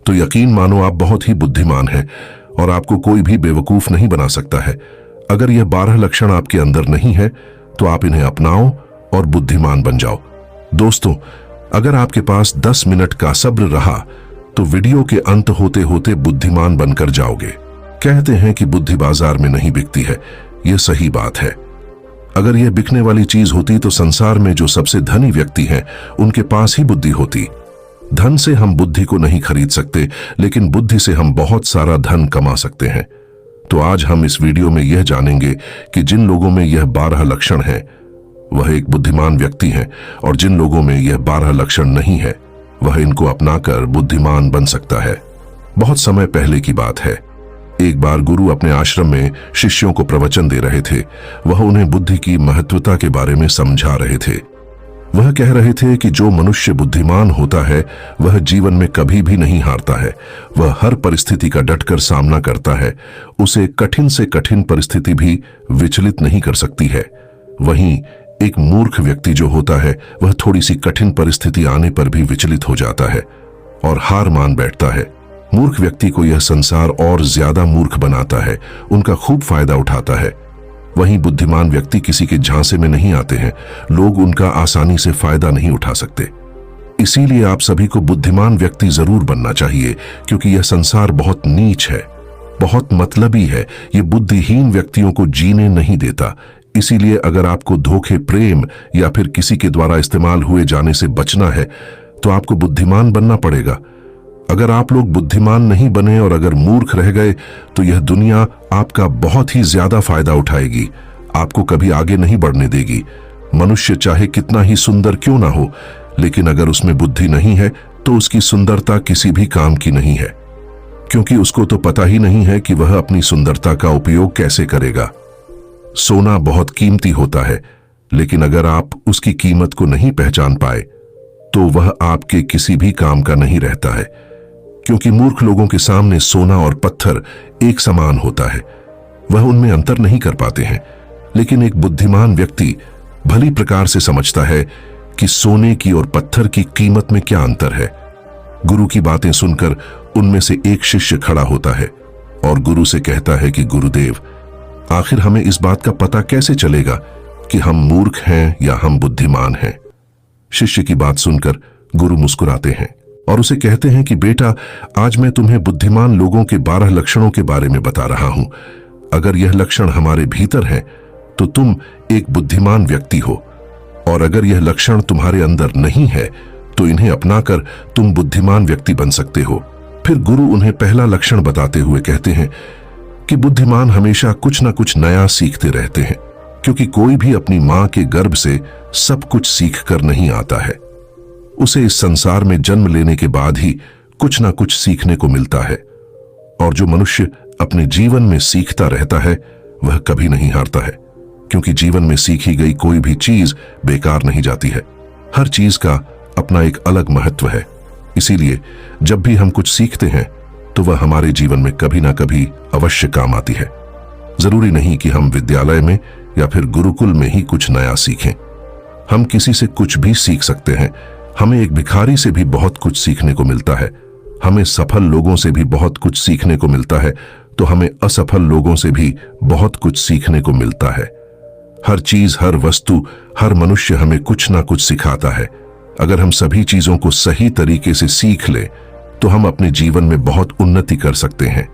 तो यकीन मानो आप बहुत ही बुद्धिमान हैं और आपको कोई भी बेवकूफ नहीं बना सकता है। अगर यह 12 लक्षण आपके अंदर नहीं है तो आप इन्हें अपनाओ और बुद्धिमान बन जाओ। दोस्तों, अगर आपके पास 10 मिनट का सब्र रहा तो वीडियो के अंत होते होते बुद्धिमान बनकर जाओगे। कहते हैं कि बुद्धि बाजार में नहीं बिकती है, यह सही बात है। अगर यह बिकने वाली चीज होती तो संसार में जो सबसे धनी व्यक्ति हैं उनके पास ही बुद्धि होती। धन से हम बुद्धि को नहीं खरीद सकते, लेकिन बुद्धि से हम बहुत सारा धन कमा सकते हैं। तो आज हम इस वीडियो में यह जानेंगे कि जिन लोगों में यह 12 लक्षण हैं वह एक बुद्धिमान व्यक्ति हैं, और जिन लोगों में यह 12 लक्षण नहीं है वह इनको अपनाकर बुद्धिमान बन सकता है। बहुत समय पहले की बात है। एक बार गुरु अपने आश्रम में शिष्यों को प्रवचन दे रहे थे। वह उन्हें बुद्धि की महत्वता के बारे में समझा रहे थे। वह कह रहे थे कि जो मनुष्य बुद्धिमान होता है वह जीवन में कभी भी नहीं हारता है। वह हर परिस्थिति का डटकर सामना करता है। उसे कठिन से कठिन परिस्थिति भी विचलित नहीं कर सकती है। वहीं एक मूर्ख व्यक्ति जो होता है वह थोड़ी सी कठिन परिस्थिति आने पर भी विचलित हो जाता है और हार मान बैठता है। मूर्ख व्यक्ति को यह संसार और ज्यादा मूर्ख बनाता है, उनका खूब फायदा उठाता है। वहीं बुद्धिमान व्यक्ति किसी के झांसे में नहीं आते हैं, लोग उनका आसानी से फायदा नहीं उठा सकते। इसीलिए आप सभी को बुद्धिमान व्यक्ति जरूर बनना चाहिए, क्योंकि यह संसार बहुत नीच है, बहुत मतलबी है। यह बुद्धिहीन व्यक्तियों को जीने नहीं देता। इसीलिए अगर आपको धोखे, प्रेम या फिर किसी के द्वारा इस्तेमाल हुए जाने से बचना है तो आपको बुद्धिमान बनना पड़ेगा। अगर आप लोग बुद्धिमान नहीं बने और अगर मूर्ख रह गए तो यह दुनिया आपका बहुत ही ज्यादा फायदा उठाएगी, आपको कभी आगे नहीं बढ़ने देगी। मनुष्य चाहे कितना ही सुंदर क्यों ना हो, लेकिन अगर उसमें बुद्धि नहीं है तो उसकी सुंदरता किसी भी काम की नहीं है, क्योंकि उसको तो पता ही नहीं है कि वह अपनी सुंदरता का उपयोग कैसे करेगा। सोना बहुत कीमती होता है, लेकिन अगर आप उसकी कीमत को नहीं पहचान पाए तो वह आपके किसी भी काम का नहीं रहता है, क्योंकि मूर्ख लोगों के सामने सोना और पत्थर एक समान होता है। वह उनमें अंतर नहीं कर पाते हैं। लेकिन एक बुद्धिमान व्यक्ति भली प्रकार से समझता है कि सोने की और पत्थर की कीमत में क्या अंतर है। गुरु की बातें सुनकर उनमें से एक शिष्य खड़ा होता है और गुरु से कहता है कि गुरुदेव, आखिर हमें इस बात का पता कैसे चलेगा कि हम मूर्ख हैं या हम बुद्धिमान हैं। शिष्य की बात सुनकर गुरु मुस्कुराते हैं और उसे कहते हैं कि बेटा, आज मैं तुम्हें बुद्धिमान लोगों के 12 लक्षणों के बारे में बता रहा हूं। अगर यह लक्षण हमारे भीतर हैं तो तुम एक बुद्धिमान व्यक्ति हो, और अगर यह लक्षण तुम्हारे अंदर नहीं है तो इन्हें अपनाकर तुम बुद्धिमान व्यक्ति बन सकते हो। फिर गुरु उन्हें पहला लक्षण बताते हुए कहते हैं कि बुद्धिमान हमेशा कुछ ना कुछ नया सीखते रहते हैं, क्योंकि कोई भी अपनी मां के गर्भ से सब कुछ सीख कर नहीं आता है। उसे इस संसार में जन्म लेने के बाद ही कुछ ना कुछ सीखने को मिलता है, और जो मनुष्य अपने जीवन में सीखता रहता है वह कभी नहीं हारता है, क्योंकि जीवन में सीखी गई कोई भी चीज बेकार नहीं जाती है। हर चीज का अपना एक अलग महत्व है। इसीलिए जब भी हम कुछ सीखते हैं तो वह हमारे जीवन में कभी ना कभी अवश्य काम आती है। जरूरी नहीं कि हम विद्यालय में या फिर गुरुकुल में ही कुछ नया सीखें। हम किसी से कुछ भी सीख सकते हैं। हमें एक भिखारी से भी बहुत कुछ सीखने को मिलता है। हमें सफल लोगों से भी बहुत कुछ सीखने को मिलता है, तो हमें असफल लोगों से भी बहुत कुछ सीखने को मिलता है। हर चीज, हर वस्तु, हर मनुष्य हमें कुछ ना कुछ सिखाता है। अगर हम सभी चीजों को सही तरीके से सीख लें तो हम अपने जीवन में बहुत उन्नति कर सकते हैं।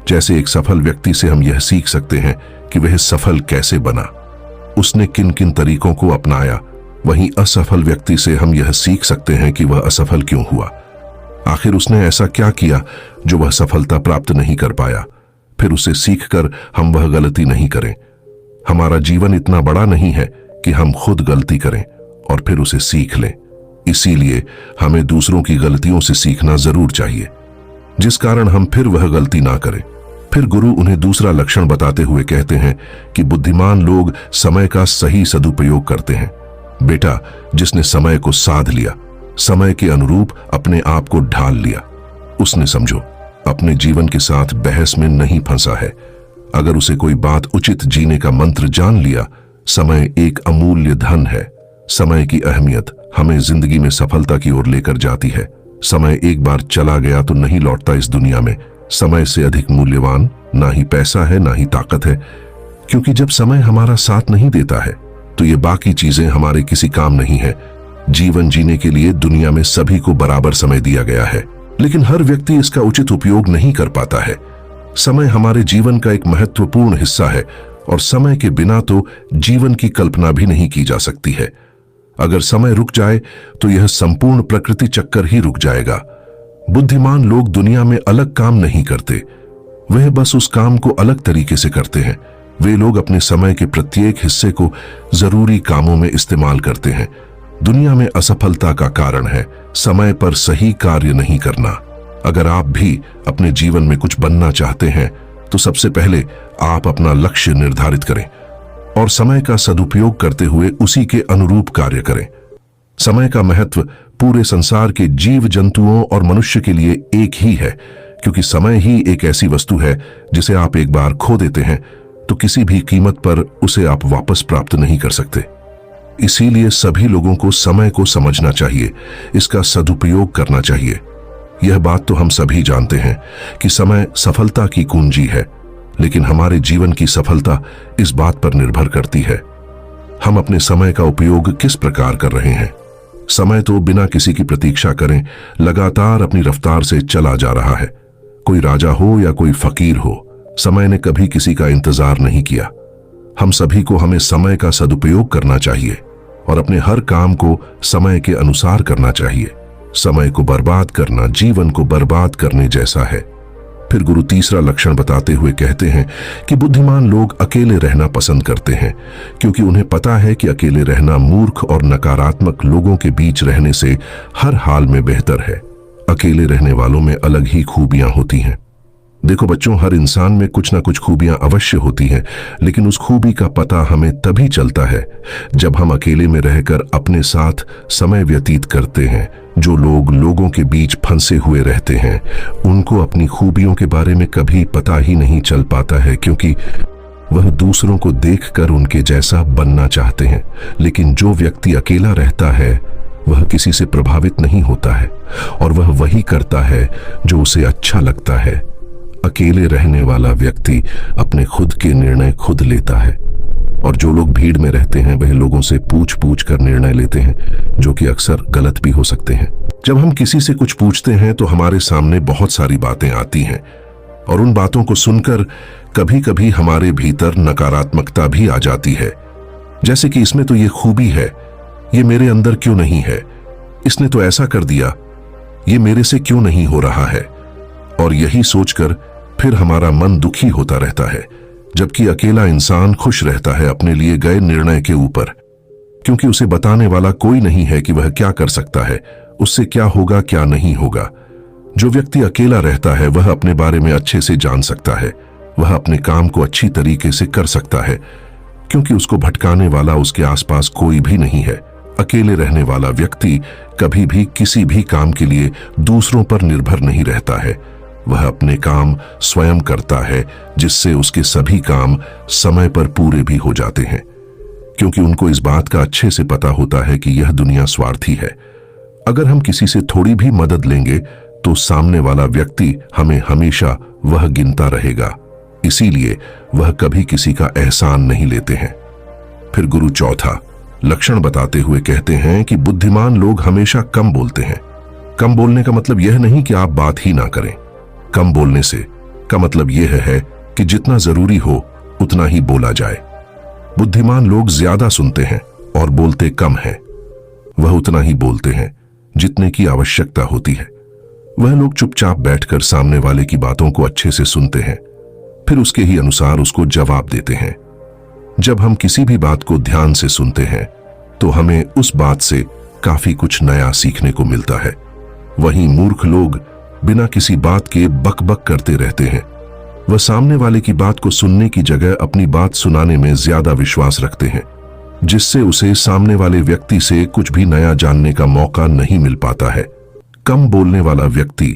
जैसे एक सफल व्यक्ति से हम यह सीख सकते हैं कि वह सफल कैसे बना, उसने किन किन तरीकों को अपनाया। वहीं असफल व्यक्ति से हम यह सीख सकते हैं कि वह असफल क्यों हुआ, आखिर उसने ऐसा क्या किया जो वह सफलता प्राप्त नहीं कर पाया। फिर उसे सीखकर हम वह गलती नहीं करें। हमारा जीवन इतना बड़ा नहीं है कि हम खुद गलती करें और फिर उसे सीख लें। इसीलिए हमें दूसरों की गलतियों से सीखना जरूर चाहिए, जिस कारण हम फिर वह गलती ना करें। फिर गुरु उन्हें दूसरा लक्षण बताते हुए कहते हैं कि बुद्धिमान लोग समय का सही सदुपयोग करते हैं। बेटा, जिसने समय को साध लिया, समय के अनुरूप अपने आप को ढाल लिया, उसने समझो अपने जीवन के साथ बहस में नहीं फंसा है। अगर उसे कोई बात उचित जीने का मंत्र जान लिया, समय एक अमूल्य धन है। समय की अहमियत हमें जिंदगी में सफलता की ओर लेकर जाती है। समय एक बार चला गया तो नहीं लौटता इस दुनिया में। समय से अधिक मूल्यवान ना ही पैसा है ना ही ताकत है, क्योंकि जब समय हमारा साथ नहीं देता है तो ये बाकी चीजें हमारे किसी काम नहीं है। जीवन जीने के लिए दुनिया में सभी को बराबर समय दिया गया है, लेकिन हर व्यक्ति इसका उचित उपयोग नहीं कर पाता है। समय हमारे जीवन का एक महत्वपूर्ण हिस्सा है और समय के बिना तो जीवन की कल्पना भी नहीं की जा सकती है। अगर समय रुक जाए तो यह संपूर्ण प्रकृति चक्कर ही रुक जाएगा। बुद्धिमान लोग दुनिया में अलग काम नहीं करते, वह बस उस काम को अलग तरीके से करते हैं। वे लोग अपने समय के प्रत्येक हिस्से को जरूरी कामों में इस्तेमाल करते हैं। दुनिया में असफलता का कारण है समय पर सही कार्य नहीं करना। अगर आप भी अपने जीवन में कुछ बनना चाहते हैं तो सबसे पहले आप अपना लक्ष्य निर्धारित करें और समय का सदुपयोग करते हुए उसी के अनुरूप कार्य करें। समय का महत्व पूरे संसार के जीव जंतुओं और मनुष्य के लिए एक ही है, क्योंकि समय ही एक ऐसी वस्तु है जिसे आप एक बार खो देते हैं तो किसी भी कीमत पर उसे आप वापस प्राप्त नहीं कर सकते। इसीलिए सभी लोगों को समय को समझना चाहिए, इसका सदुपयोग करना चाहिए। यह बात तो हम सभी जानते हैं कि समय सफलता की कुंजी है, लेकिन हमारे जीवन की सफलता इस बात पर निर्भर करती है हम अपने समय का उपयोग किस प्रकार कर रहे हैं। समय तो बिना किसी की प्रतीक्षा करें लगातार अपनी रफ्तार से चला जा रहा है। कोई राजा हो या कोई फकीर हो, समय ने कभी किसी का इंतजार नहीं किया। हम सभी को हमें समय का सदुपयोग करना चाहिए और अपने हर काम को समय के अनुसार करना चाहिए। समय को बर्बाद करना जीवन को बर्बाद करने जैसा है। फिर गुरु तीसरा लक्षण बताते हुए कहते हैं कि बुद्धिमान लोग अकेले रहना पसंद करते हैं, क्योंकि उन्हें पता है कि अकेले रहना मूर्ख और नकारात्मक लोगों के बीच रहने से हर हाल में बेहतर है। अकेले रहने वालों में अलग ही खूबियां होती हैं। देखो बच्चों, हर इंसान में कुछ ना कुछ खूबियां अवश्य होती हैं, लेकिन उस खूबी का पता हमें तभी चलता है जब हम अकेले में रहकर अपने साथ समय व्यतीत करते हैं। जो लोग लोगों के बीच फंसे हुए रहते हैं उनको अपनी खूबियों के बारे में कभी पता ही नहीं चल पाता है, क्योंकि वह दूसरों को देखकर उनके जैसा बनना चाहते हैं। लेकिन जो व्यक्ति अकेला रहता है वह किसी से प्रभावित नहीं होता है और वह वही करता है जो उसे अच्छा लगता है। अकेले रहने वाला व्यक्ति अपने खुद के निर्णय खुद लेता है, और जो लोग भीड़ में रहते हैं वह लोगों से पूछ पूछ कर निर्णय लेते हैं, जो कि अक्सर गलत भी हो सकते हैं। जब हम किसी से कुछ पूछते हैं तो हमारे सामने बहुत सारी बातें आती हैं, और उन बातों को सुनकर कभी कभी हमारे भीतर नकारात्मकता भी आ जाती है। जैसे कि इसमें तो ये खूबी है, ये मेरे अंदर क्यों नहीं है, इसने तो ऐसा कर दिया, ये मेरे से क्यों नहीं हो रहा है। और यही सोचकर फिर हमारा मन दुखी होता रहता है, जबकि अकेला इंसान खुश रहता है अपने लिए गए निर्णय के ऊपर, क्योंकि उसे बताने वाला कोई नहीं है कि वह क्या कर सकता है, उससे क्या होगा क्या नहीं होगा। जो व्यक्ति अकेला रहता है वह अपने बारे में अच्छे से जान सकता है, वह अपने काम को अच्छी तरीके से कर सकता है, क्योंकि उसको भटकाने वाला उसके आसपास कोई भी नहीं है। अकेले रहने वाला व्यक्ति कभी भी किसी भी काम के लिए दूसरों पर निर्भर नहीं रहता है। वह अपने काम स्वयं करता है, जिससे उसके सभी काम समय पर पूरे भी हो जाते हैं, क्योंकि उनको इस बात का अच्छे से पता होता है कि यह दुनिया स्वार्थी है। अगर हम किसी से थोड़ी भी मदद लेंगे तो सामने वाला व्यक्ति हमें हमेशा वह गिनता रहेगा, इसीलिए वह कभी किसी का एहसान नहीं लेते हैं। फिर गुरु चौथा लक्षण बताते हुए कहते हैं कि बुद्धिमान लोग हमेशा कम बोलते हैं। कम बोलने का मतलब यह नहीं कि आप बात ही ना करें। कम बोलने से का मतलब यह है कि जितना जरूरी हो उतना ही बोला जाए। बुद्धिमान लोग ज्यादा सुनते हैं और बोलते कम हैं। वह उतना ही बोलते हैं जितने की आवश्यकता होती है। वह लोग चुपचाप बैठकर सामने वाले की बातों को अच्छे से सुनते हैं, फिर उसके ही अनुसार उसको जवाब देते हैं। जब हम किसी भी बात को ध्यान से सुनते हैं तो हमें उस बात से काफी कुछ नया सीखने को मिलता है। वहीं मूर्ख लोग बिना किसी बात के बकबक करते रहते हैं। वह सामने वाले की बात को सुनने की जगह अपनी बात सुनाने में ज्यादा विश्वास रखते हैं, जिससे उसे सामने वाले व्यक्ति से कुछ भी नया जानने का मौका नहीं मिल पाता है। कम बोलने वाला व्यक्ति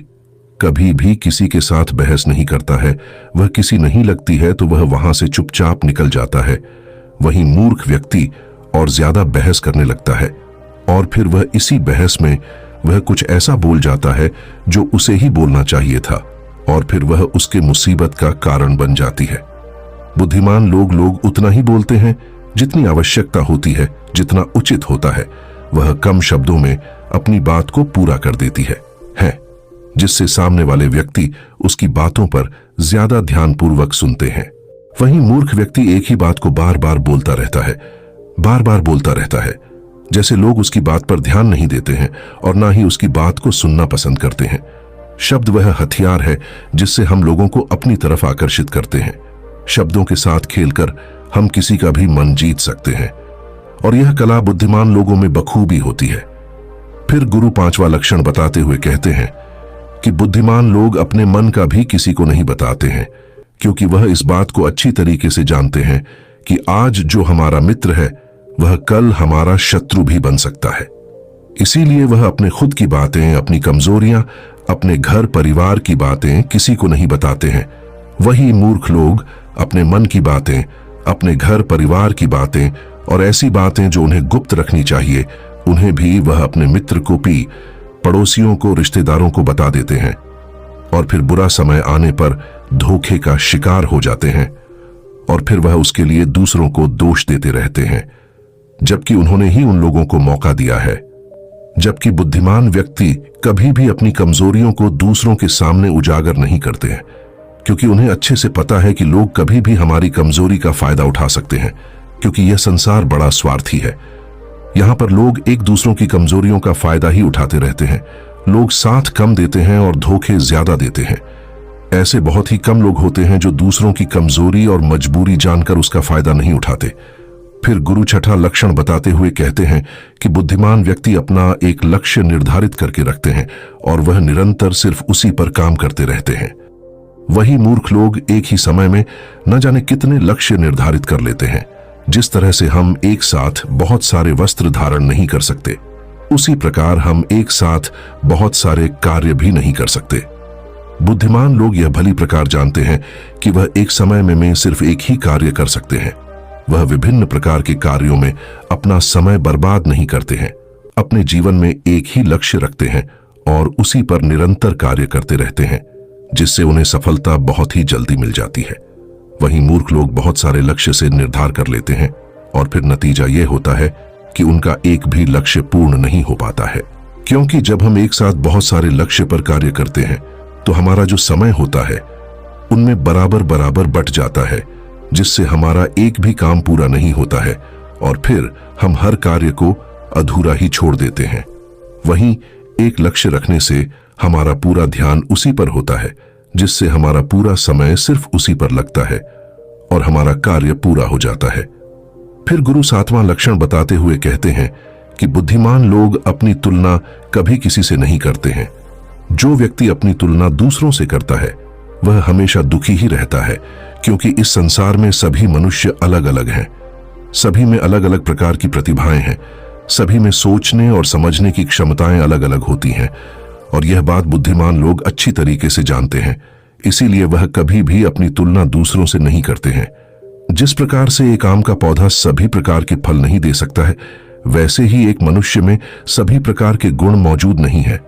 कभी भी किसी के साथ बहस नहीं करता है। वह किसी नहीं लगती है तो वह वहां से चुपचाप निकल जाता है। वहीं मूर्ख व्यक्ति और ज्यादा बहस करने लगता है और फिर वह इसी बहस में वह कुछ ऐसा बोल जाता है जो उसे ही बोलना चाहिए था, और फिर वह उसके मुसीबत का कारण बन जाती है। बुद्धिमान लोग उतना ही बोलते हैं जितनी आवश्यकता होती है, जितना उचित होता है। वह कम शब्दों में अपनी बात को पूरा कर देती है, जिससे सामने वाले व्यक्ति उसकी बातों पर ज्यादा ध्यानपूर्वक सुनते हैं। वहीं मूर्ख व्यक्ति एक ही बात को बार बार बोलता रहता है, जैसे लोग उसकी बात पर ध्यान नहीं देते हैं और ना ही उसकी बात को सुनना पसंद करते हैं। शब्द वह हथियार है जिससे हम लोगों को अपनी तरफ आकर्षित करते हैं। शब्दों के साथ खेलकर हम किसी का भी मन जीत सकते हैं, और यह कला बुद्धिमान लोगों में बखूबी होती है। फिर गुरु 5वां लक्षण बताते हुए कहते हैं कि बुद्धिमान लोग अपने मन का भी किसी को नहीं बताते हैं, क्योंकि वह इस बात को अच्छी तरीके से जानते हैं कि आज जो हमारा मित्र है वह कल हमारा शत्रु भी बन सकता है। इसीलिए वह अपने खुद की बातें, अपनी कमजोरियां, अपने घर परिवार की बातें किसी को नहीं बताते हैं। वही मूर्ख लोग अपने मन की बातें, अपने घर परिवार की बातें और ऐसी बातें जो उन्हें गुप्त रखनी चाहिए, उन्हें भी वह अपने मित्र को, पड़ोसियों को, रिश्तेदारों को बता देते हैं, और फिर बुरा समय आने पर धोखे का शिकार हो जाते हैं, और फिर वह उसके लिए दूसरों को दोष देते रहते हैं, जबकि उन्होंने ही उन लोगों को मौका दिया है। जबकि बुद्धिमान व्यक्ति कभी भी अपनी कमजोरियों को दूसरों के सामने उजागर नहीं करते हैं, क्योंकि उन्हें अच्छे से पता है कि लोग कभी भी हमारी कमजोरी का फायदा उठा सकते हैं, क्योंकि यह संसार बड़ा स्वार्थी है। यहां पर लोग एक दूसरों की कमजोरियों का फायदा ही उठाते रहते हैं। लोग साथ कम देते हैं और धोखे ज्यादा देते हैं। ऐसे बहुत ही कम लोग होते हैं जो दूसरों की कमजोरी और मजबूरी जानकर उसका फायदा नहीं उठाते। फिर गुरु 6वां लक्षण बताते हुए कहते हैं कि बुद्धिमान व्यक्ति अपना एक लक्ष्य निर्धारित करके रखते हैं और वह निरंतर सिर्फ उसी पर काम करते रहते हैं। वही मूर्ख लोग एक ही समय में न जाने कितने लक्ष्य निर्धारित कर लेते हैं। जिस तरह से हम एक साथ बहुत सारे वस्त्र धारण नहीं कर सकते, उसी प्रकार हम एक साथ बहुत सारे कार्य भी नहीं कर सकते। बुद्धिमान लोग यह भली प्रकार जानते हैं कि वह एक समय में सिर्फ एक ही कार्य कर सकते हैं। वह विभिन्न प्रकार के कार्यों में अपना समय बर्बाद नहीं करते हैं। अपने जीवन में एक ही लक्ष्य रखते हैं और उसी पर निरंतर कार्य करते रहते हैं, जिससे उन्हें सफलता बहुत ही जल्दी मिल जाती है। वहीं मूर्ख लोग बहुत सारे लक्ष्य से निर्धार कर लेते हैं और फिर नतीजा यह होता है कि उनका एक भी लक्ष्य पूर्ण नहीं हो पाता है। क्योंकि जब हम एक साथ बहुत सारे लक्ष्य पर कार्य करते हैं तो हमारा जो समय होता है उनमें बराबर बराबर बट जाता है, जिससे हमारा एक भी काम पूरा नहीं होता है और फिर हम हर कार्य को अधूरा ही छोड़ देते हैं। वहीं एक लक्ष्य रखने से हमारा पूरा ध्यान उसी पर होता है, जिससे हमारा पूरा समय सिर्फ उसी पर लगता है और हमारा कार्य पूरा हो जाता है। फिर गुरु 7वां लक्षण बताते हुए कहते हैं कि बुद्धिमान लोग अपनी तुलना कभी किसी से नहीं करते हैं। जो व्यक्ति अपनी तुलना दूसरों से करता है वह हमेशा दुखी ही रहता है, क्योंकि इस संसार में सभी मनुष्य अलग अलग हैं। सभी में अलग अलग प्रकार की प्रतिभाएं हैं। सभी में सोचने और समझने की क्षमताएं अलग अलग होती हैं, और यह बात बुद्धिमान लोग अच्छी तरीके से जानते हैं। इसीलिए वह कभी भी अपनी तुलना दूसरों से नहीं करते हैं। जिस प्रकार से एक आम का पौधा सभी प्रकार के फल नहीं दे सकता है, वैसे ही एक मनुष्य में सभी प्रकार के गुण मौजूद नहीं है।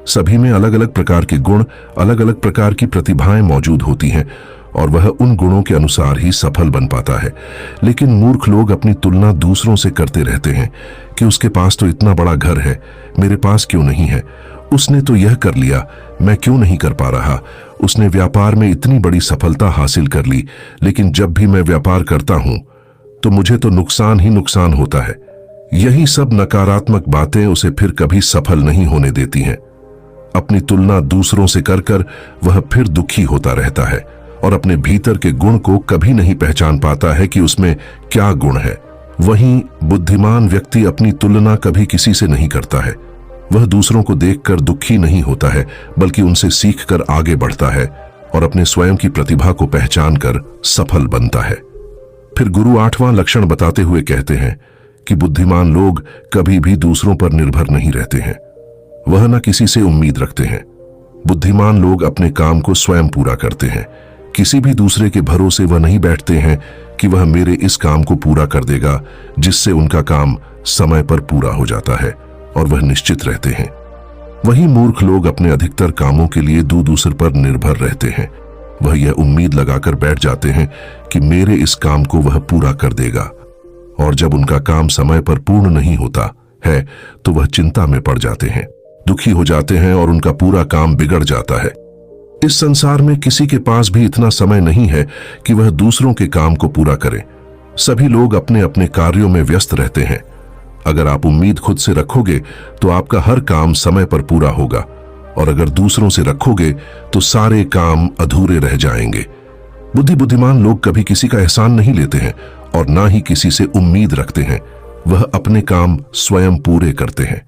सभी में अलग अलग प्रकार के गुण, अलग अलग प्रकार की प्रतिभाएं मौजूद होती हैं, और वह उन गुणों के अनुसार ही सफल बन पाता है। लेकिन मूर्ख लोग अपनी तुलना दूसरों से करते रहते हैं कि उसके पास तो इतना बड़ा घर है, मेरे पास क्यों नहीं है? उसने तो यह कर लिया, मैं क्यों नहीं कर पा रहा? उसने व्यापार में इतनी बड़ी सफलता हासिल कर ली, लेकिन जब भी मैं व्यापार करता हूं तो मुझे तो नुकसान ही नुकसान होता है। यही सब नकारात्मक बातें उसे फिर कभी सफल नहीं होने देती हैं। अपनी तुलना दूसरों से कर कर वह फिर दुखी होता रहता है और अपने भीतर के गुण को कभी नहीं पहचान पाता है कि उसमें क्या गुण है। वहीं बुद्धिमान व्यक्ति अपनी तुलना कभी किसी से नहीं करता है। वह दूसरों को देखकर दुखी नहीं होता है, बल्कि उनसे सीखकर आगे बढ़ता है और अपने स्वयं की प्रतिभा को पहचान कर सफल बनता है। फिर गुरु 8वां लक्षण बताते हुए कहते हैं कि बुद्धिमान लोग कभी भी दूसरों पर निर्भर नहीं रहते हैं। वह न किसी से उम्मीद रखते हैं। बुद्धिमान लोग अपने काम को स्वयं पूरा करते हैं। किसी भी दूसरे के भरोसे वह नहीं बैठते हैं कि वह मेरे इस काम को पूरा कर देगा, जिससे उनका काम समय पर पूरा हो जाता है और वह निश्चित रहते हैं। वही मूर्ख लोग अपने अधिकतर कामों के लिए दूसरे पर निर्भर रहते हैं। वह यह उम्मीद लगाकर बैठ जाते हैं कि मेरे इस काम को वह पूरा कर देगा, और जब उनका काम समय पर पूर्ण नहीं होता है तो वह चिंता में पड़ जाते हैं, दुखी हो जाते हैं और उनका पूरा काम बिगड़ जाता है। इस संसार में किसी के पास भी इतना समय नहीं है कि वह दूसरों के काम को पूरा करे। सभी लोग अपने अपने कार्यों में व्यस्त रहते हैं। अगर आप उम्मीद खुद से रखोगे तो आपका हर काम समय पर पूरा होगा, और अगर दूसरों से रखोगे तो सारे काम अधूरे रह जाएंगे। बुद्धिमान लोग कभी किसी का एहसान नहीं लेते हैं और ना ही किसी से उम्मीद रखते हैं। वह अपने काम स्वयं पूरे करते हैं।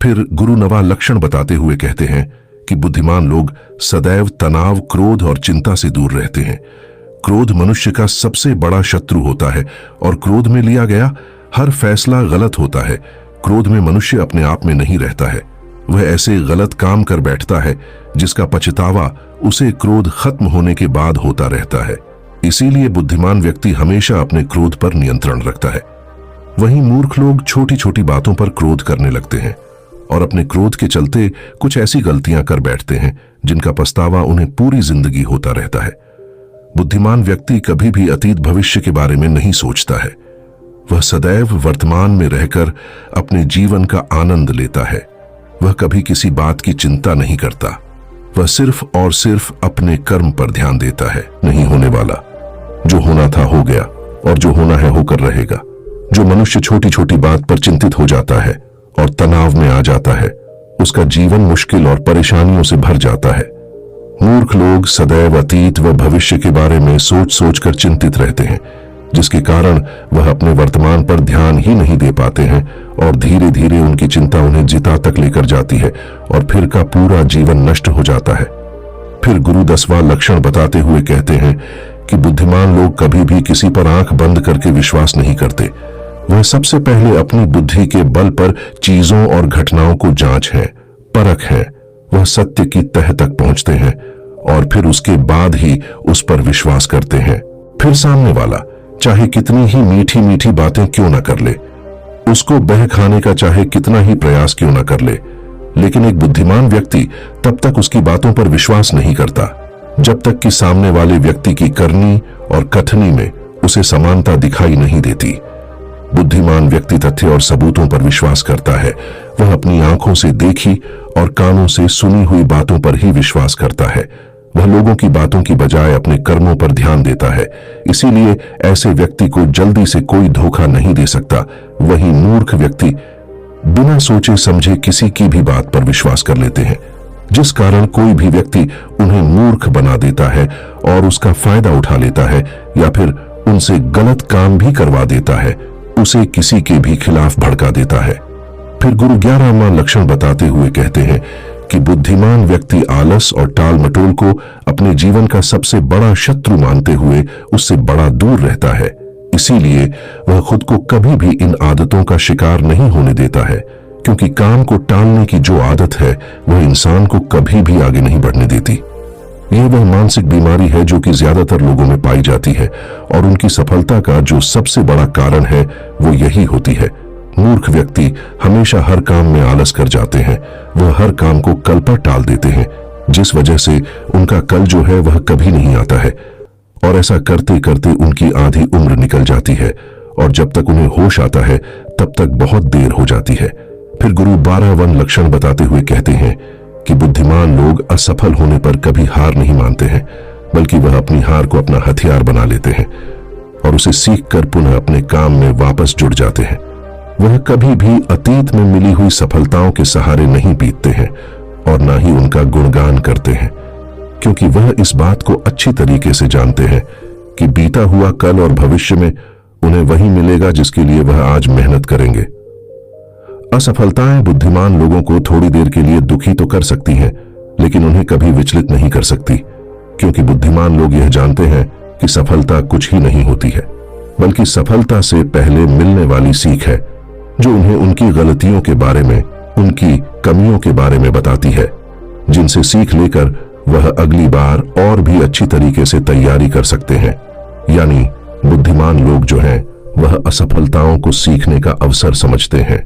फिर गुरु नवा लक्षण बताते हुए कहते हैं कि बुद्धिमान लोग सदैव तनाव, क्रोध और चिंता से दूर रहते हैं। क्रोध मनुष्य का सबसे बड़ा शत्रु होता है और क्रोध में लिया गया हर फैसला गलत होता है। क्रोध में मनुष्य अपने आप में नहीं रहता है, वह ऐसे गलत काम कर बैठता है जिसका पछतावा उसे क्रोध खत्म होने के बाद होता रहता है। इसीलिए बुद्धिमान व्यक्ति हमेशा अपने क्रोध पर नियंत्रण रखता है। वहीं मूर्ख लोग छोटी छोटी बातों पर क्रोध करने लगते हैं और अपने क्रोध के चलते कुछ ऐसी गलतियां कर बैठते हैं जिनका पछतावा उन्हें पूरी जिंदगी होता रहता है। बुद्धिमान व्यक्ति कभी भी अतीत भविष्य के बारे में नहीं सोचता है। वह सदैव वर्तमान में रहकर अपने जीवन का आनंद लेता है। वह कभी किसी बात की चिंता नहीं करता। वह सिर्फ और सिर्फ अपने कर्म पर ध्यान देता है। नहीं होने वाला, जो होना था हो गया और जो होना है होकर रहेगा। जो मनुष्य छोटी छोटी बात पर चिंतित हो जाता है और तनाव में आ जाता है, उसका जीवन मुश्किल और परेशानियों से भर जाता है। मूर्ख लोग सदैव अतीत व भविष्य के बारे में सोच सोचकर चिंतित रहते हैं, जिसके कारण वह अपने वर्तमान पर ध्यान ही नहीं दे पाते हैं और धीरे धीरे उनकी चिंता उन्हें जिता तक लेकर जाती है और फिर का पूरा जीवन नष्ट हो जाता है। फिर गुरु 10वां लक्षण बताते हुए कहते हैं कि बुद्धिमान लोग कभी भी किसी पर आंख बंद करके विश्वास नहीं करते। वह सबसे पहले अपनी बुद्धि के बल पर चीजों और घटनाओं को जांच है, परख है। वह सत्य की तह तक पहुंचते हैं और फिर उसके बाद ही उस पर विश्वास करते हैं। फिर सामने वाला चाहे कितनी ही मीठी मीठी बातें क्यों न कर ले, उसको बह खाने का चाहे कितना ही प्रयास क्यों न कर ले, लेकिन एक बुद्धिमान व्यक्ति तब तक उसकी बातों पर विश्वास नहीं करता जब तक कि सामने वाले व्यक्ति की करनी और कथनी में उसे समानता दिखाई नहीं देती। बुद्धिमान व्यक्ति तथ्य और सबूतों पर विश्वास करता है। वह अपनी आंखों से देखी और कानों से सुनी हुई बातों पर ही विश्वास करता है। वह लोगों की बातों की बजाय अपने कर्मों पर ध्यान देता है। इसीलिए ऐसे व्यक्ति को जल्दी से कोई धोखा नहीं दे सकता। वही मूर्ख व्यक्ति बिना सोचे समझे किसी की भी बात पर विश्वास कर लेते हैं, जिस कारण कोई भी व्यक्ति उन्हें मूर्ख बना देता है और उसका फायदा उठा लेता है या फिर उनसे गलत काम भी करवा देता है, उसे किसी के भी खिलाफ भड़का देता है। फिर गुरु 11वां लक्षण बताते हुए कहते हैं कि बुद्धिमान व्यक्ति आलस और टाल मटोल को अपने जीवन का सबसे बड़ा शत्रु मानते हुए उससे बड़ा दूर रहता है। इसीलिए वह खुद को कभी भी इन आदतों का शिकार नहीं होने देता है, क्योंकि काम को टालने की जो आदत है वह इंसान को कभी भी आगे नहीं बढ़ने देती। यह वह मानसिक बीमारी है जो कि ज्यादातर लोगों में पाई जाती है और उनकी सफलता का जो सबसे बड़ा कारण है वो यही होती है। मूर्ख व्यक्ति हमेशा हर काम में आलस कर जाते हैं। वह हर काम को कल पर टाल देते हैं, जिस वजह से उनका कल जो है वह कभी नहीं आता है और ऐसा करते करते उनकी आधी उम्र निकल जाती है और जब तक उन्हें होश आता है तब तक बहुत देर हो जाती है। फिर गुरु 12वां लक्षण बताते हुए कहते हैं कि बुद्धिमान लोग असफल होने पर कभी हार नहीं मानते हैं, बल्कि वह अपनी हार को अपना हथियार बना लेते हैं और उसे सीखकर पुनः अपने काम में वापस जुड़ जाते हैं। वह कभी भी अतीत में मिली हुई सफलताओं के सहारे नहीं बीतते हैं और ना ही उनका गुणगान करते हैं, क्योंकि वह इस बात को अच्छी तरीके से जानते हैं कि बीता हुआ कल और भविष्य में उन्हें वही मिलेगा जिसके लिए वह आज मेहनत करेंगे। असफलताएं बुद्धिमान लोगों को थोड़ी देर के लिए दुखी तो कर सकती हैं, लेकिन उन्हें कभी विचलित नहीं कर सकती, क्योंकि बुद्धिमान लोग यह जानते हैं कि सफलता कुछ ही नहीं होती है, बल्कि सफलता से पहले मिलने वाली सीख है, जो उन्हें उनकी गलतियों के बारे में, उनकी कमियों के बारे में बताती है, जिनसे सीख लेकर वह अगली बार और भी अच्छी तरीके से तैयारी कर सकते हैं। यानी बुद्धिमान लोग जो हैं वह असफलताओं को सीखने का अवसर समझते हैं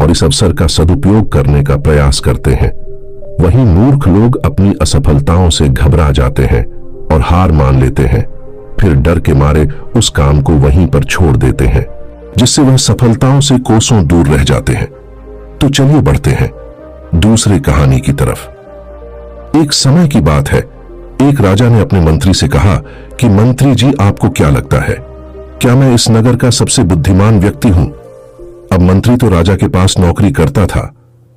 और इस अवसर का सदुपयोग करने का प्रयास करते हैं। वहीं मूर्ख लोग अपनी असफलताओं से घबरा जाते हैं और हार मान लेते हैं, फिर डर के मारे उस काम को वहीं पर छोड़ देते हैं, जिससे वह सफलताओं से कोसों दूर रह जाते हैं। तो चलिए बढ़ते हैं दूसरी कहानी की तरफ। एक समय की बात है, एक राजा ने अपने मंत्री से कहा कि मंत्री जी, आपको क्या लगता है, क्या मैं इस नगर का सबसे बुद्धिमान व्यक्ति हूं? अब मंत्री तो राजा के पास नौकरी करता था,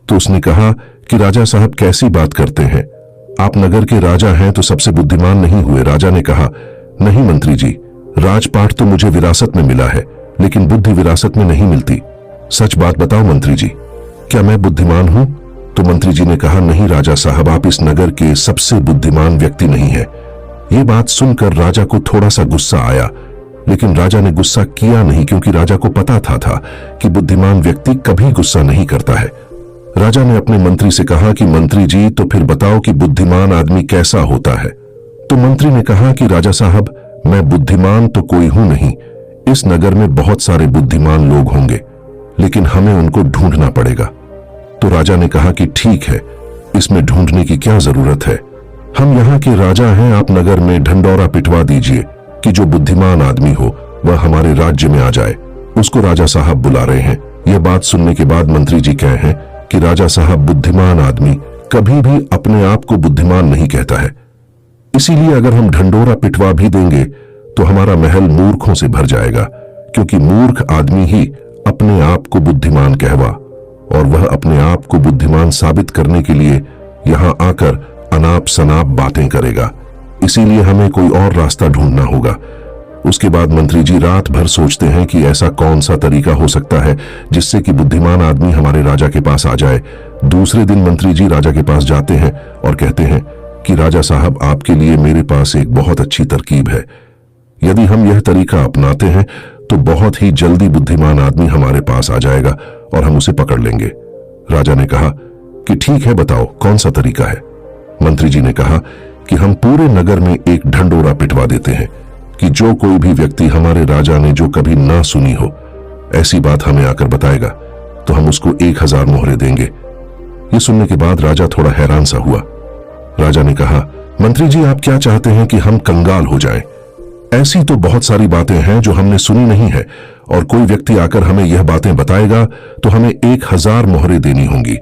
तो उसने कहा कि राजा साहब कैसी बात करते हैं, आप नगर के राजा हैं तो सबसे बुद्धिमान नहीं हुए। राजा ने कहा, नहीं मंत्री जी, राजपाट तो मुझे विरासत में मिला है, लेकिन बुद्धि विरासत में नहीं मिलती। सच बात बताओ मंत्री जी, क्या मैं बुद्धिमान हूं? तो मंत्री जी ने कहा, नहीं राजा साहब, आप इस नगर के सबसे बुद्धिमान व्यक्ति नहीं है। ये बात सुनकर राजा को थोड़ा सा गुस्सा आया, लेकिन राजा ने गुस्सा किया नहीं, क्योंकि राजा को पता था कि बुद्धिमान व्यक्ति कभी गुस्सा नहीं करता है। राजा ने अपने मंत्री से कहा कि मंत्री जी, तो फिर बताओ कि बुद्धिमान आदमी कैसा होता है? तो मंत्री ने कहा कि राजा साहब, मैं बुद्धिमान तो कोई हूं नहीं, इस नगर में बहुत सारे बुद्धिमान लोग होंगे, लेकिन हमें उनको ढूंढना पड़ेगा। तो राजा ने कहा कि ठीक है, इसमें ढूंढने की क्या जरूरत है, हम यहाँ के राजा हैं, आप नगर में ढंडोरा पिटवा दीजिए कि जो बुद्धिमान आदमी हो वह हमारे राज्य में आ जाए। उसको राजा साहब बुला रहे हैं। यह बात सुनने के बाद मंत्री जी कहे हैं कि राजा साहब, बुद्धिमान आदमी कभी भी अपने आप को बुद्धिमान नहीं कहता है, इसीलिए अगर हम ढंडोरा पिटवा भी देंगे तो हमारा महल मूर्खों से भर जाएगा, क्योंकि मूर्ख आदमी ही अपने आप को बुद्धिमान कहवा, और वह अपने आप को बुद्धिमान साबित करने के लिए यहां आकर अनाप शनाप बातें करेगा। इसीलिए हमें कोई और रास्ता ढूंढना होगा। उसके बाद मंत्री जी रात भर सोचते हैं कि ऐसा कौन सा तरीका हो सकता है जिससे कि बुद्धिमान आदमी हमारे राजा के पास आ जाए। दूसरे दिन मंत्री जी राजा के पास जाते हैं और कहते हैं कि राजा साहब, आपके लिए मेरे पास एक बहुत अच्छी तरकीब है। यदि हम यह तरीका अपनाते हैं तो बहुत ही जल्दी बुद्धिमान आदमी हमारे पास आ जाएगा और हम उसे पकड़ लेंगे। राजा ने कहा कि ठीक है, बताओ कौन सा तरीका है? मंत्री जी ने कहा कि हम पूरे नगर में एक ढंडोरा पिटवा देते हैं कि जो कोई भी व्यक्ति हमारे राजा ने जो कभी ना सुनी हो ऐसी बात हमें आकर बताएगा तो हम उसको 1000 मोहरे देंगे। ये सुनने के बाद राजा थोड़ा हैरान सा हुआ। राजा ने कहा, मंत्री जी, आप क्या चाहते हैं कि हम कंगाल हो जाएं? ऐसी तो बहुत सारी बातें हैं जो हमने सुनी नहीं है, और कोई व्यक्ति आकर हमें यह बातें बताएगा तो हमें 1000 मोहरे देनी होंगी,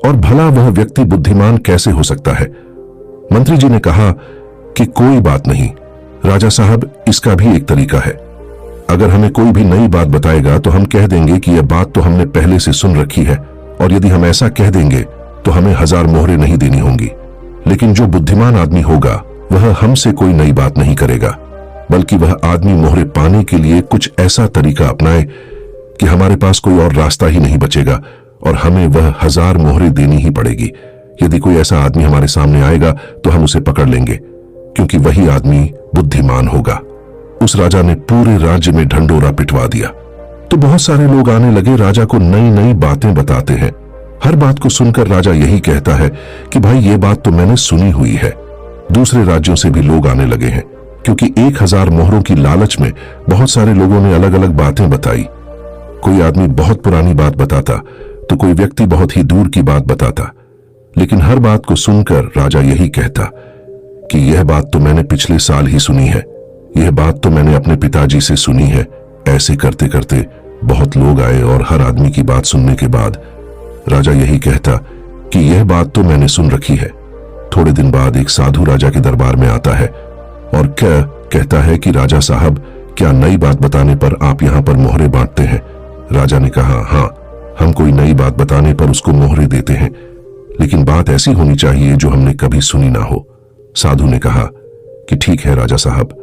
और भला वह व्यक्ति बुद्धिमान कैसे हो सकता है? मंत्री जी ने कहा कि कोई बात नहीं राजा साहब, इसका भी एक तरीका है। अगर हमें कोई भी नई बात बताएगा तो हम कह देंगे कि यह बात तो हमने पहले से सुन रखी है, और यदि हम ऐसा कह देंगे तो हमें 1000 मोहरे नहीं देनी होंगी। लेकिन जो बुद्धिमान आदमी होगा वह हमसे कोई नई बात नहीं करेगा, बल्कि वह आदमी मोहरे पाने के लिए कुछ ऐसा तरीका अपनाए कि हमारे पास कोई और रास्ता ही नहीं बचेगा और हमें वह 1000 मोहरे देनी ही पड़ेगी। यदि कोई ऐसा आदमी हमारे सामने आएगा तो हम उसे पकड़ लेंगे, क्योंकि वही आदमी बुद्धिमान होगा। उस राजा ने पूरे राज्य में ढंडोरा पिटवा दिया। तो बहुत सारे लोग आने लगे, राजा को नई नई बातें बताते हैं। हर बात को सुनकर राजा यही कहता है कि भाई ये बात तो मैंने सुनी हुई है। दूसरे राज्यों से भी लोग आने लगे हैं, क्योंकि 1000 मोहरों की लालच में बहुत सारे लोगों ने अलग अलग बातें बताई। कोई आदमी बहुत पुरानी बात बताता तो कोई व्यक्ति बहुत ही दूर की बात बताता, लेकिन हर बात को सुनकर राजा यही कहता कि यह बात तो मैंने पिछले साल ही सुनी है, यह बात तो मैंने अपने पिताजी से सुनी है। ऐसे करते करते बहुत लोग आए और हर आदमी की बात सुनने के बाद राजा यही कहता कि यह बात तो मैंने सुन रखी है। थोड़े दिन बाद एक साधु राजा के दरबार में आता है और कहता है कि राजा साहब, क्या नई बात बताने पर आप यहाँ पर मोहरे बांटते हैं? राजा ने कहा, हाँ, हम कोई नई बात बताने पर उसको मोहरे देते हैं, लेकिन बात ऐसी होनी चाहिए जो हमने कभी सुनी ना हो। साधु ने कहा कि ठीक है राजा साहब,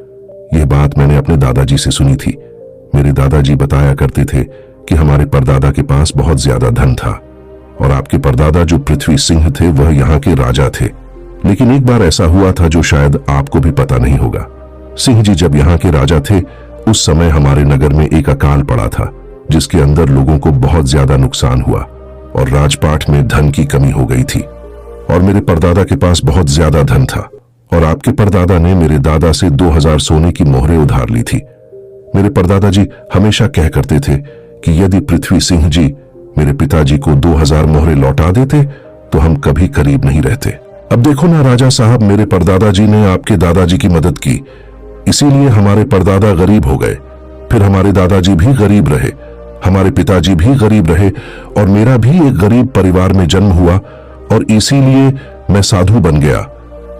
यह बात मैंने अपने दादाजी से सुनी थी। मेरे दादाजी बताया करते थे कि हमारे परदादा के पास बहुत ज्यादा धन था, और आपके परदादा जो पृथ्वी सिंह थे वह यहाँ के राजा थे। लेकिन एक बार ऐसा हुआ था जो शायद आपको भी पता नहीं होगा। सिंह जी जब यहाँ के राजा थे उस समय हमारे नगर में एक अकाल पड़ा था, जिसके अंदर लोगों को बहुत ज्यादा नुकसान हुआ और राजपाट में धन की कमी हो गई थी। और मेरे परदादा के पास बहुत ज्यादा धन था, और आपके परदादा ने मेरे दादा से 2000 सोने की मोहरें उधार ली थी। मेरे परदादा जी हमेशा कह करते थे कि यदि पृथ्वी सिंह जी मेरे पिताजी को 2000 मोहरे लौटा देते तो हम कभी करीब नहीं रहते। अब देखो ना राजा साहब, मेरे परदादा जी ने आपके दादाजी की मदद की, इसीलिए हमारे परदादा गरीब हो गए, फिर हमारे दादाजी भी गरीब रहे, हमारे पिताजी भी गरीब रहे और मेरा भी एक गरीब परिवार में जन्म हुआ और इसीलिए मैं साधु बन गया।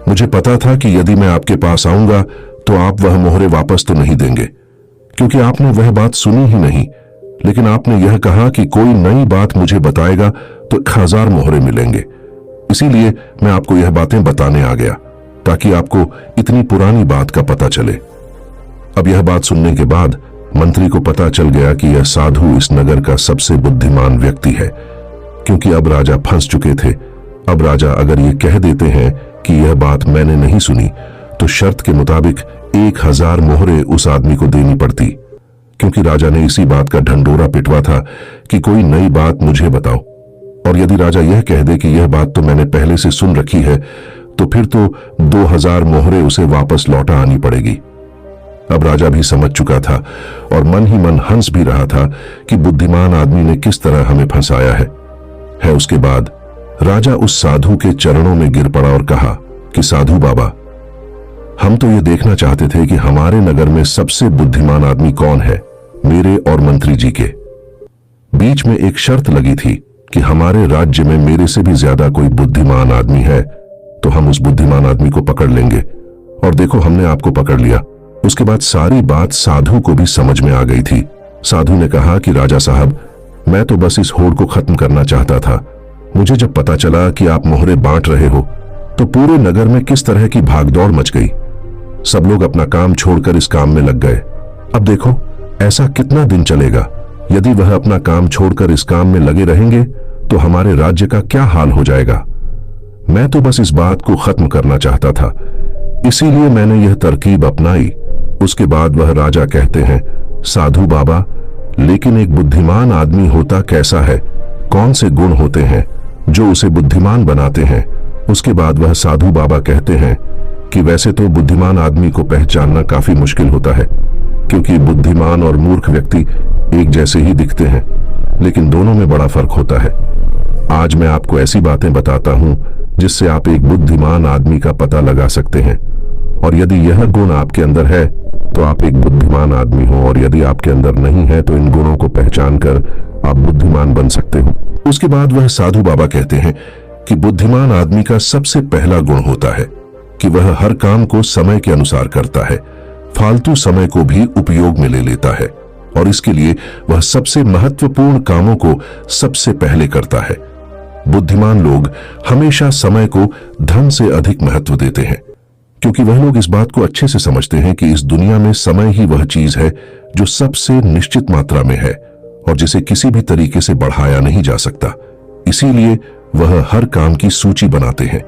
मुझे पता था कि यदि मैं आपके पास आऊंगा तो आप वह मोहरे वापस तो नहीं देंगे, क्योंकि आपने वह बात सुनी ही नहीं, लेकिन आपने यह कहा कि कोई नई बात मुझे बताएगा तो 1000 मोहरे मिलेंगे। इसीलिए मैं आपको यह बातें बताने आ गया ताकि आपको इतनी पुरानी बात का पता चले। अब यह बात सुनने के बाद मंत्री को पता चल गया कि यह साधु इस नगर का सबसे बुद्धिमान व्यक्ति है, क्योंकि अब राजा फंस चुके थे। अब राजा अगर ये कह देते हैं कि यह बात मैंने नहीं सुनी तो शर्त के मुताबिक 1000 मोहरे उस आदमी को देनी पड़ती, क्योंकि राजा ने इसी बात का ढंढोरा पिटवा था कि कोई नई बात मुझे बताओ। और यदि राजा यह कह दे कि यह बात तो मैंने पहले से सुन रखी है तो फिर तो 2000 मोहरे उसे वापस लौटा आनी पड़ेगी। अब राजा भी समझ चुका था और मन ही मन हंस भी रहा था कि बुद्धिमान आदमी ने किस तरह हमें फंसाया है। उसके बाद राजा उस साधु के चरणों में गिर पड़ा और कहा कि साधु बाबा, हम तो ये देखना चाहते थे कि हमारे नगर में सबसे बुद्धिमान आदमी कौन है, मेरे और मंत्री जी के बीच में एक शर्त लगी थी कि हमारे राज्य में मेरे से भी ज्यादा कोई बुद्धिमान आदमी है तो हम उस बुद्धिमान आदमी को पकड़ लेंगे। और देखो, हमने आपको पकड़ लिया। उसके बाद सारी बात साधु को भी समझ में आ गई थी। साधु ने कहा कि राजा साहब, मैं तो बस इस होड़ को खत्म करना चाहता था। मुझे जब पता चला कि आप मोहरे बांट रहे हो तो पूरे नगर में किस तरह की भागदौड़ मच गई। सब लोग अपना काम छोड़कर इस काम में लग गए। अब देखो, ऐसा कितना दिन चलेगा। यदि वह अपना काम छोड़कर इस काम में लगे रहेंगे तो हमारे राज्य का क्या हाल हो जाएगा। मैं तो बस इस बात को खत्म करना चाहता था, इसीलिए मैंने यह तरकीब अपनाई। उसके बाद वह राजा कहते हैं, साधु बाबा, लेकिन एक बुद्धिमान आदमी होता कैसा है, कौन से गुण होते हैं जो उसे बुद्धिमान बनाते हैं। उसके बाद वह साधु बाबा कहते हैं कि वैसे तो बुद्धिमान आदमी को पहचानना काफी मुश्किल होता है, क्योंकि बुद्धिमान और मूर्ख व्यक्ति एक जैसे ही दिखते हैं, लेकिन दोनों में बड़ा फर्क होता है। आज मैं आपको ऐसी बातें बताता हूं जिससे आप एक बुद्धिमान आदमी का पता लगा सकते हैं, और यदि यह गुण आपके अंदर है तो आप एक बुद्धिमान आदमी हो, और यदि आपके अंदर नहीं है तो इन गुणों को पहचान कर आप बुद्धिमान बन सकते हो। उसके बाद वह साधु बाबा कहते हैं कि बुद्धिमान आदमी का सबसे पहला गुण होता है कि वह हर काम को समय के अनुसार करता है, फालतू समय को भी उपयोग में ले लेता है, और इसके लिए वह सबसे महत्वपूर्ण कामों को सबसे पहले करता है। बुद्धिमान लोग हमेशा समय को धन से अधिक महत्व देते हैं, क्योंकि वह लोग इस बात को अच्छे से समझते हैं कि इस दुनिया में समय ही वह चीज है जो सबसे निश्चित मात्रा में है और जिसे किसी भी तरीके से बढ़ाया नहीं जा सकता। इसीलिए वह हर काम की सूची बनाते हैं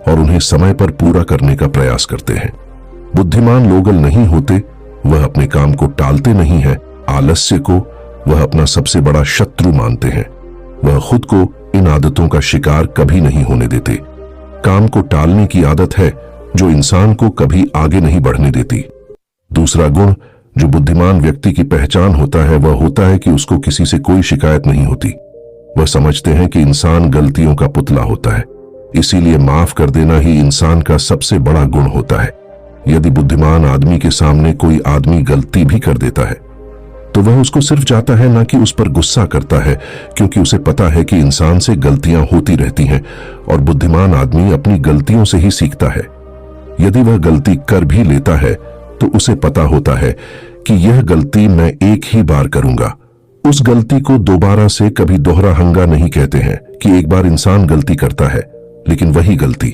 और उन्हें समय पर पूरा करने का प्रयास करते हैं। बुद्धिमान लोगल नहीं होते, वह अपने काम को टालते नहीं है। आलस्य को वह अपना सबसे बड़ा शत्रु मानते हैं। वह खुद को इन आदतों का शिकार कभी नहीं होने देते। काम को टालने की आदत है जो इंसान को कभी आगे नहीं बढ़ने देती। दूसरा गुण जो बुद्धिमान व्यक्ति की पहचान होता है वह होता है कि उसको किसी से कोई शिकायत नहीं होती। वह समझते हैं कि इंसान गलतियों का पुतला होता है, इसीलिए माफ कर देना ही इंसान का सबसे बड़ा गुण होता है। यदि बुद्धिमान आदमी के सामने कोई आदमी गलती भी कर देता है तो वह उसको सिर्फ चाहता है, ना कि उस पर गुस्सा करता है, क्योंकि उसे पता है कि इंसान से गलतियां होती रहती हैं और बुद्धिमान आदमी अपनी गलतियों से ही सीखता है। यदि वह गलती कर भी लेता है तो उसे पता होता है कि यह गलती मैं एक ही बार करूंगा। उस गलती को दोबारा से कभी दोहरा हंगा नहीं कहते हैं कि एक बार इंसान गलती करता है लेकिन वही गलती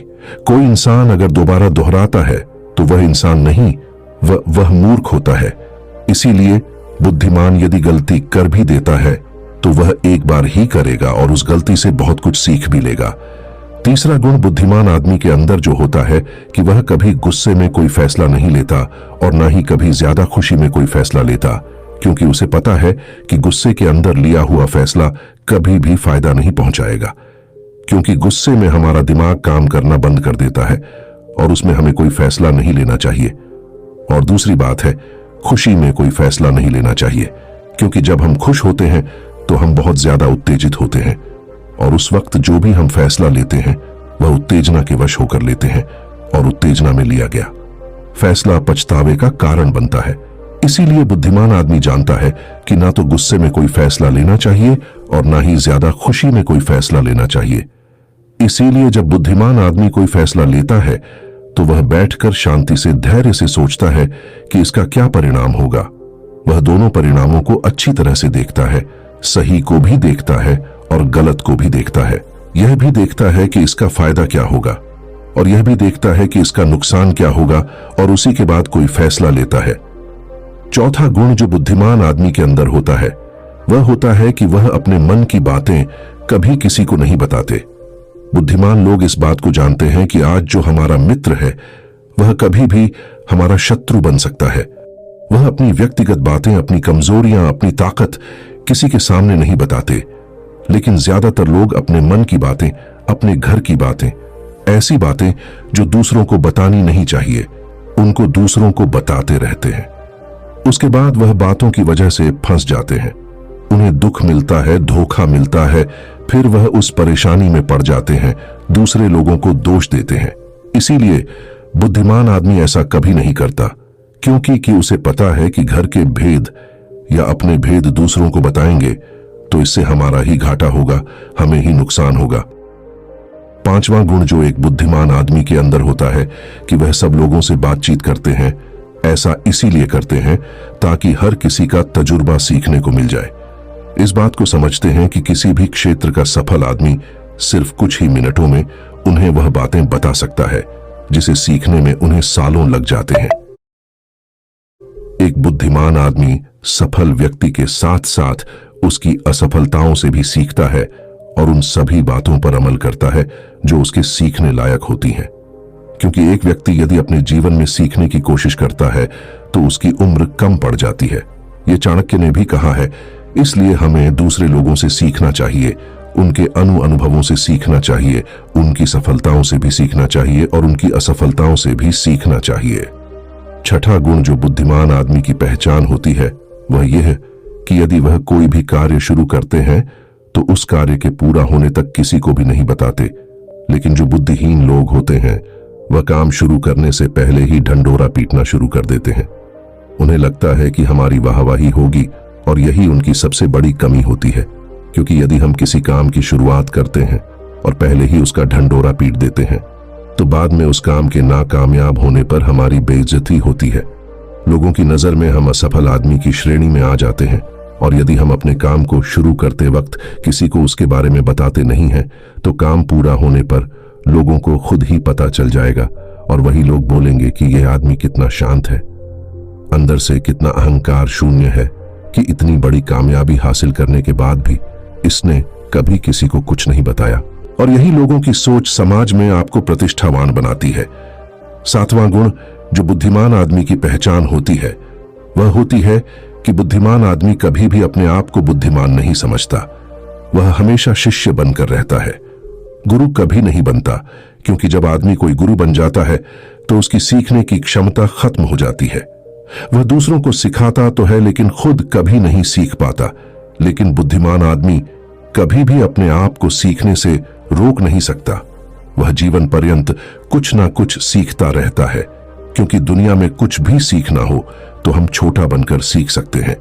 कोई इंसान अगर दोबारा दोहराता है तो वह इंसान नहीं, वह मूर्ख होता है। इसीलिए बुद्धिमान यदि गलती कर भी देता है तो वह एक बार ही करेगा और उस गलती से बहुत कुछ सीख भी लेगा। तीसरा गुण बुद्धिमान आदमी के अंदर जो होता है कि वह कभी गुस्से में कोई फैसला नहीं लेता और ना ही कभी ज्यादा खुशी में कोई फैसला लेता, क्योंकि उसे पता है कि गुस्से के अंदर लिया हुआ फैसला कभी भी फायदा नहीं पहुंचाएगा, क्योंकि गुस्से में हमारा दिमाग काम करना बंद कर देता है और उसमें हमें कोई फैसला नहीं लेना चाहिए। और दूसरी बात है, खुशी में कोई फैसला नहीं लेना चाहिए, क्योंकि जब हम खुश होते हैं तो हम बहुत ज्यादा उत्तेजित होते हैं और उस वक्त जो भी हम फैसला लेते हैं वह उत्तेजना के वश होकर लेते हैं और उत्तेजना में लिया गया फैसला पछतावे का कारण बनता है। इसीलिए बुद्धिमान आदमी जानता है कि ना तो गुस्से में कोई फैसला लेना चाहिए और ना ही ज्यादा खुशी में कोई फैसला लेना चाहिए। इसीलिए जब बुद्धिमान आदमी कोई फैसला लेता है तो वह बैठकर शांति से धैर्य से सोचता है कि इसका क्या परिणाम होगा। वह दोनों परिणामों को अच्छी तरह से देखता है, सही को भी देखता है और गलत को भी देखता है। यह भी देखता है कि इसका फायदा क्या होगा और यह भी देखता है कि इसका नुकसान क्या होगा और उसी के बाद कोई फैसला लेता है। चौथा गुण जो बुद्धिमान आदमी के अंदर होता है वह होता है कि वह अपने मन की बातें कभी किसी को नहीं बताते। बुद्धिमान लोग इस बात को जानते हैं कि आज जो हमारा मित्र है वह कभी भी हमारा शत्रु बन सकता है। वह अपनी व्यक्तिगत बातें, अपनी कमजोरियां, अपनी ताकत किसी के सामने नहीं बताते, लेकिन ज्यादातर लोग अपने मन की बातें, अपने घर की बातें, ऐसी बातें जो दूसरों को बतानी नहीं चाहिए, उनको दूसरों को बताते रहते हैं। उसके बाद वह बातों की वजह से फंस जाते हैं, उन्हें दुख मिलता है, धोखा मिलता है, फिर वह उस परेशानी में पड़ जाते हैं, दूसरे लोगों को दोष देते हैं। इसीलिए बुद्धिमान आदमी ऐसा कभी नहीं करता, क्योंकि उसे पता है कि घर के भेद या अपने भेद दूसरों को बताएंगे तो इससे हमारा ही घाटा होगा, हमें ही नुकसान होगा। पांचवा गुण जो एक बुद्धिमान आदमी के अंदर होता है कि वह सब लोगों से बातचीत करते हैं। ऐसा इसीलिए करते हैं ताकि हर किसी का तजुर्बा सीखने को मिल जाए। इस बात को समझते हैं कि किसी भी क्षेत्र का सफल आदमी सिर्फ कुछ ही मिनटों में उन्हें वह बातें बता सकता है जिसे सीखने में उन्हें सालों लग जाते हैं। एक बुद्धिमान आदमी सफल व्यक्ति के साथ साथ उसकी असफलताओं से भी सीखता है और उन सभी बातों पर अमल करता है जो उसके सीखने लायक होती हैं। क्योंकि एक व्यक्ति यदि अपने जीवन में सीखने की कोशिश करता है तो उसकी उम्र कम पड़ जाती है। ये चाणक्य ने भी कहा है। इसलिए हमें दूसरे लोगों से सीखना चाहिए, उनके अनुभवों से सीखना चाहिए, उनकी सफलताओं से भी सीखना चाहिए और उनकी असफलताओं से भी सीखना चाहिए। छठा गुण जो बुद्धिमान आदमी की पहचान होती है वह यह है कि यदि वह कोई भी कार्य शुरू करते हैं तो उस कार्य के पूरा होने तक किसी को भी नहीं बताते। लेकिन जो बुद्धिहीन लोग होते हैं वह काम शुरू करने से पहले ही ढंढोरा पीटना शुरू कर देते हैं। उन्हें लगता है कि हमारी वाहवाही होगी और यही उनकी सबसे बड़ी कमी होती है, क्योंकि यदि हम किसी काम की शुरुआत करते हैं और पहले ही उसका ढंढोरा पीट देते हैं तो बाद में उस काम के नाकामयाब होने पर हमारी बेइज्जती होती है। लोगों की नजर में हम असफल आदमी की श्रेणी में आ जाते हैं और यदि हम अपने काम को शुरू करते वक्त किसी को उसके बारे में बताते नहीं हैं तो काम पूरा होने पर लोगों को खुद ही पता चल जाएगा और वही लोग बोलेंगे कि यह आदमी कितना शांत है, अंदर से कितना अहंकार शून्य है कि इतनी बड़ी कामयाबी हासिल करने के बाद भी इसने कभी किसी को कुछ नहीं बताया। और यही लोगों की सोच समाज में आपको प्रतिष्ठावान बनाती है। सातवां गुण जो बुद्धिमान आदमी की पहचान होती है वह होती है कि बुद्धिमान आदमी कभी भी अपने आप को बुद्धिमान नहीं समझता। वह हमेशा शिष्य बनकर रहता है, गुरु कभी नहीं बनता, क्योंकि जब आदमी कोई गुरु बन जाता है तो उसकी सीखने की क्षमता खत्म हो जाती है। वह दूसरों को सिखाता तो है लेकिन खुद कभी नहीं सीख पाता। लेकिन बुद्धिमान आदमी कभी भी अपने आप को सीखने से रोक नहीं सकता। वह जीवन पर्यंत कुछ ना कुछ सीखता रहता है, क्योंकि दुनिया में कुछ भी सीखना हो तो हम छोटा बनकर सीख सकते हैं।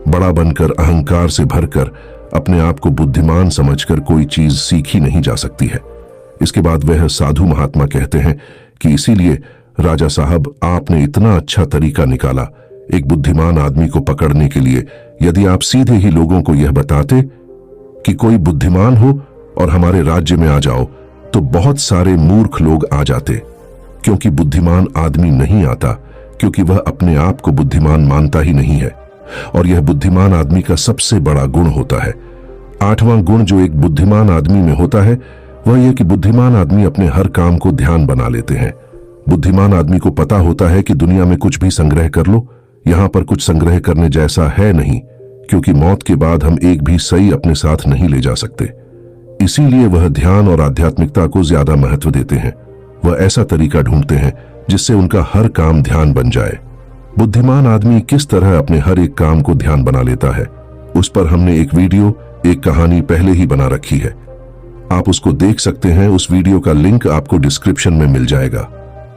बड़ा बनकर अहंकार से भरकर अपने आप को बुद्धिमान समझकर कोई चीज सीखी नहीं जा सकती है। इसके बाद वह साधु महात्मा कहते हैं कि इसीलिए राजा साहब आपने इतना अच्छा तरीका निकाला एक बुद्धिमान आदमी को पकड़ने के लिए। यदि आप सीधे ही लोगों को यह बताते कि कोई बुद्धिमान हो और हमारे राज्य में आ जाओ तो बहुत सारे मूर्ख लोग आ जाते, क्योंकि बुद्धिमान आदमी नहीं आता, क्योंकि वह अपने आप को बुद्धिमान मानता ही नहीं है। और यह बुद्धिमान आदमी का सबसे बड़ा गुण होता है। आठवां गुण जो एक बुद्धिमान आदमी में होता है वह यह कि बुद्धिमान आदमी अपने हर काम को ध्यान बना लेते हैं। बुद्धिमान आदमी को पता होता है कि दुनिया में कुछ भी संग्रह कर लो, यहां पर कुछ संग्रह करने जैसा है नहीं, क्योंकि मौत के बाद हम एक भी सही अपने साथ नहीं ले जा सकते। इसीलिए वह ध्यान और आध्यात्मिकता को ज्यादा महत्व देते हैं। वह ऐसा तरीका ढूंढते हैं जिससे उनका हर काम ध्यान बन जाए। बुद्धिमान आदमी किस तरह अपने हर एक काम को ध्यान बना लेता है उस पर हमने एक वीडियो, एक कहानी पहले ही बना रखी है। आप उसको देख सकते हैं। उस वीडियो का लिंक आपको डिस्क्रिप्शन में मिल जाएगा।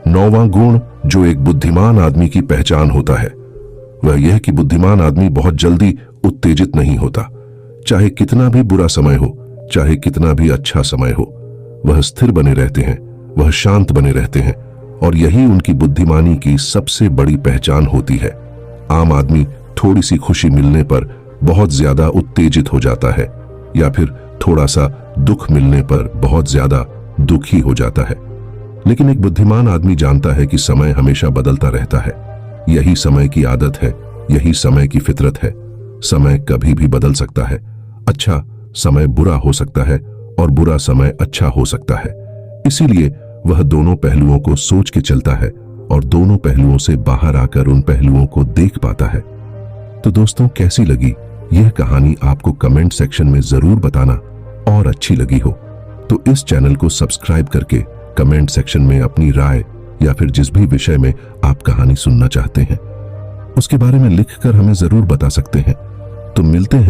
9वां गुण जो एक बुद्धिमान आदमी की पहचान होता है वह यह कि बुद्धिमान आदमी बहुत जल्दी उत्तेजित नहीं होता। चाहे कितना भी बुरा समय हो, चाहे कितना भी अच्छा समय हो, वह स्थिर बने रहते हैं, वह शांत बने रहते हैं, और यही उनकी बुद्धिमानी की सबसे बड़ी पहचान होती है। आम आदमी थोड़ी सी खुशी मिलने पर बहुत ज्यादा उत्तेजित हो जाता है, या फिर थोड़ा सा दुख मिलने पर बहुत ज्यादा दुखी हो जाता है। लेकिन एक बुद्धिमान आदमी जानता है कि समय हमेशा बदलता रहता है। यही समय की आदत है, यही समय की फितरत है। समय कभी भी बदल सकता है। अच्छा समय बुरा हो सकता है और बुरा समय अच्छा हो सकता है। इसीलिए वह दोनों पहलुओं को सोच के चलता है और दोनों पहलुओं से बाहर आकर उन पहलुओं को देख पाता है। तो दोस्तों, कैसी लगी यह कहानी आपको कमेंट सेक्शन में जरूर बताना, और अच्छी लगी हो तो इस चैनल को सब्सक्राइब करके कमेंट सेक्शन में अपनी राय या फिर जिस भी विषय में आप कहानी सुनना चाहते हैं उसके बारे में लिखकर हमें जरूर बता सकते हैं। तो मिलते हैं